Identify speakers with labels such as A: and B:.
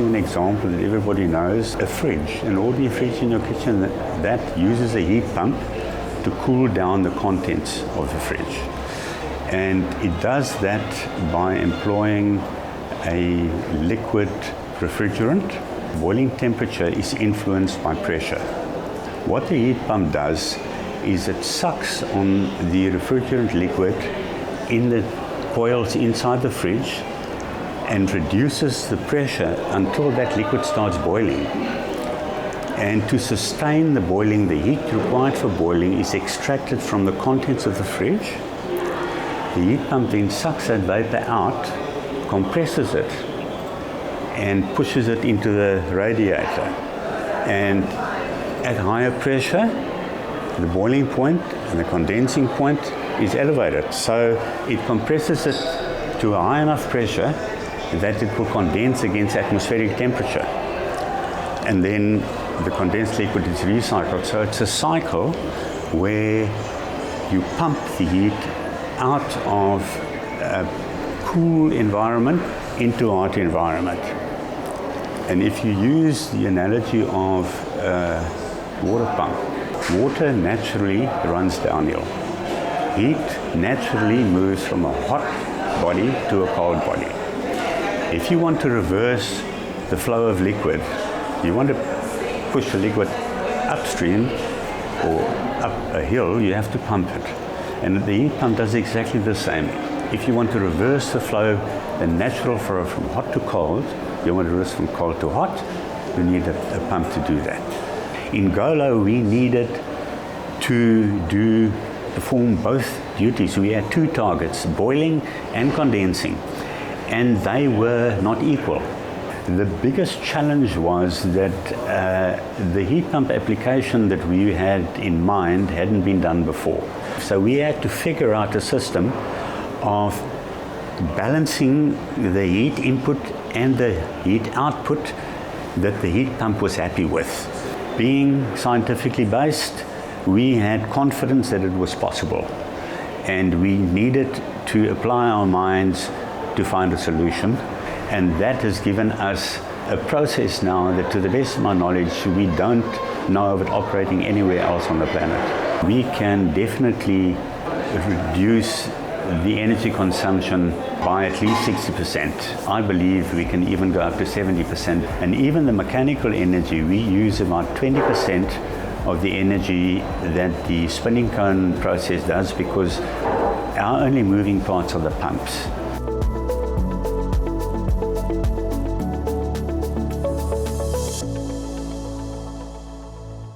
A: using an example that everybody knows, a fridge, an ordinary fridge in your kitchen, that uses a heat pump to cool down the contents of the fridge. And it does that by employing a liquid refrigerant. Boiling temperature is influenced by pressure. What the heat pump does is it sucks on the refrigerant liquid in the coils inside the fridge and reduces the pressure until that liquid starts boiling. And to sustain the boiling, the heat required for boiling is extracted from the contents of the fridge. The heat pump then sucks that vapor out, compresses it, and pushes it into the radiator. And at higher pressure, the boiling point and the condensing point is elevated. So it compresses it to a high enough pressure that it will condense against atmospheric temperature. And then the condensed liquid is recycled. So it's a cycle where you pump the heat out of a cool environment into a hot environment. And if you use the analogy of a water pump, water naturally runs downhill. Heat naturally moves from a hot body to a cold body. If you want to reverse the flow of liquid, you want to push the liquid upstream or up a hill, you have to pump it. And the heat pump does exactly the same. If you want to reverse the flow, the natural flow from hot to cold, you want to reverse from cold to hot, you need a pump to do that. In GoLo, we needed to perform both duties. We had two targets, boiling and condensing, and they were not equal. The biggest challenge was that the heat pump application that we had in mind hadn't been done before. So we had to figure out a system of balancing the heat input and the heat output that the heat pump was happy with. Being scientifically based, we had confidence that it was possible, and we needed to apply our minds to find a solution, and that has given us a process now that, to the best of my knowledge, we don't know of it operating anywhere else on the planet. We can definitely reduce the energy consumption by at least 60%. I believe we can even go up to 70%. And even the mechanical energy, we use about 20% of the energy that the spinning cone process does, because our only moving parts are the pumps.